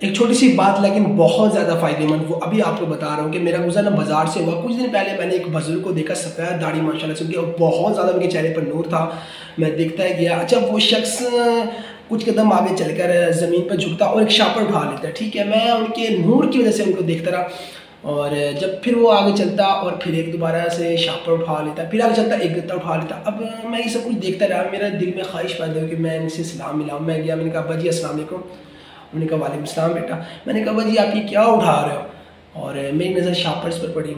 ایک چھوٹی سی بات لیکن بہت زیادہ فائدہ مند، وہ ابھی آپ کو بتا رہا ہوں کہ میرا گزرنا بازار سے ہوا۔ کچھ دن پہلے میں نے ایک بزرگ کو دیکھا، سفید داڑھی ماشاءاللہ سے ان کی، اور بہت زیادہ ان کے چہرے پر نور تھا۔ میں دیکھتا گیا، اچھا وہ شخص کچھ قدم آگے چل کر زمین پر جھکتا اور ایک شاپر اٹھا لیتا ہے، ٹھیک ہے۔ میں ان کے نور کی وجہ سے ان کو دیکھتا رہا، اور جب پھر وہ آگے چلتا اور پھر ایک دوبارہ سے شاپر اٹھا لیتا، پھر آگے چلتا ایک گتا اٹھا لیتا۔ اب میں یہ سب کچھ دیکھتا رہا، میرا دل میں خواہش پیدا ہوئی کہ میں ان سے سلام ملاؤں۔ میں گیا، میں نے کہا ابا جی السلام علیکم۔ انہوں نے کہا وعلیکم السلام بیٹا۔ میں نے کہا ابا جی آپ یہ کیا اٹھا رہے ہو؟ اور میری نظر شاپرز پر پڑی،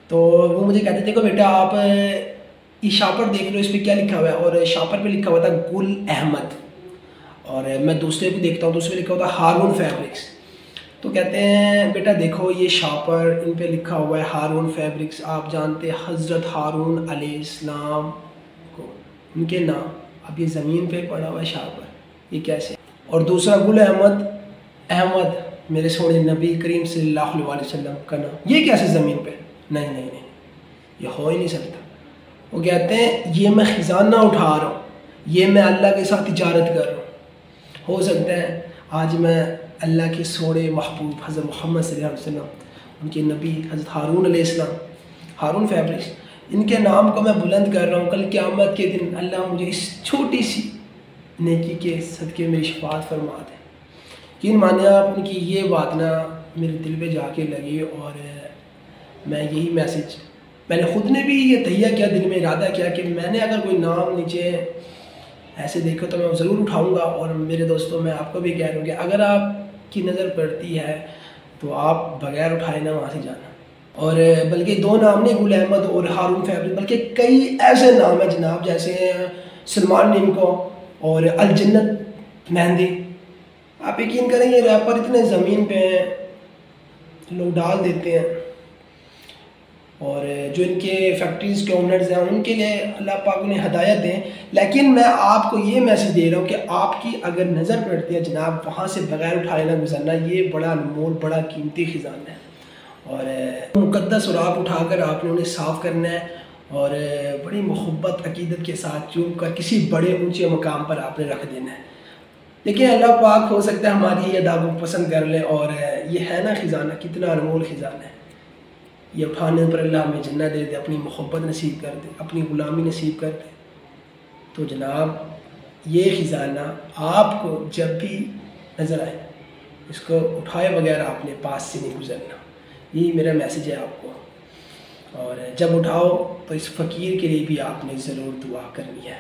تو وہ مجھے کہتے تھے کہ بیٹا آپ یہ شاپر دیکھ لو، اس پہ کیا لکھا ہوا ہے؟ اور شاپر پہ لکھا ہوا تھا گل احمد، اور میں دوسرے کو دیکھتا ہوں تو اس پہ لکھا ہوتا ہے ہارون فیبرکس۔ تو کہتے ہیں بیٹا دیکھو یہ شاپر، ان پہ لکھا ہوا ہے ہارون فیبرکس، آپ جانتے ہیں حضرت ہارون علیہ السلام کو، ان کے نام، اب یہ زمین پہ پڑا ہوا ہے شاپر، یہ کیسے؟ اور دوسرا گل احمد، احمد میرے سونے نبی کریم صلی اللہ علیہ وسلم کا نام، یہ کیسے زمین پہ؟ نہیں نہیں نہیں، یہ ہو ہی نہیں سکتا۔ وہ کہتے ہیں یہ میں خزانہ اٹھا رہا ہوں، یہ میں اللہ کے ساتھ تجارت کر رہا ہوں۔ ہو سکتا ہے آج میں اللہ کے سونے محبوب حضرت محمد صلی اللہ علیہ وسلم، ان کے نبی حضرت ہارون علیہ السلام، ہارون فیبرکس، ان کے نام کو میں بلند کر رہا ہوں۔ کل قیامت کے دن اللہ مجھے اس چھوٹی سی نیکی کے صدقے میری شفاعت فرما دے۔ یقین مانیں آپ، ان کی یہ بات نا میرے دل پہ جا کے لگی، اور میں یہی میسج، میں نے خود نے بھی یہ تہیہ کیا، دل میں ارادہ کیا کہ میں نے اگر کوئی نام نیچے ایسے دیکھو تو میں ضرور اٹھاؤں گا۔ اور میرے دوستوں میں آپ کو بھی کہہ رہا ہوں کہ اگر آپ کی نظر پڑتی ہے تو آپ بغیر اٹھائے نہ وہاں سے جانا۔ اور بلکہ دو نام نہیں، گل احمد اور ہارون فیبرکس، بلکہ کئی ایسے نام ہیں جناب، جیسے سلمان نمکو اور الجنت مہندی۔ آپ یقین کریں یہ ریپر اتنے زمین پہ ہیں، لوگ ڈال دیتے ہیں، اور جو ان کے فیکٹریز کے اونرز ہیں ان کے لیے اللہ پاک انہیں ہدایت دیں۔ لیکن میں آپ کو یہ میسج دے رہا ہوں کہ آپ کی اگر نظر پڑتی ہے جناب، وہاں سے بغیر اٹھائے نہ گزرنا، یہ بڑا انمول، بڑا قیمتی خزانہ ہے، اور مقدس سراغ اٹھا کر آپ نے انہیں صاف کرنا ہے، اور بڑی محبت عقیدت کے ساتھ چوم کر کسی بڑے اونچے مقام پر آپ نے رکھ دینا ہے۔ لیکن اللہ پاک ہو سکتا ہے ہماری یہ ادا کو پسند کر لیں، اور یہ ہے نا خزانہ، کتنا انمول خزانہ ہے، یہ اٹھانے پر اللہ ہمیں جنت دے دے، اپنی محبت نصیب کر دے، اپنی غلامی نصیب کر دے۔ تو جناب یہ خزانہ آپ کو جب بھی نظر آئے، اس کو اٹھائے بغیر آپ نے پاس سے نہیں گزرنا، یہی میرا میسیج ہے آپ کو۔ اور جب اٹھاؤ تو اس فقیر کے لیے بھی آپ نے ضرور دعا کرنی ہے۔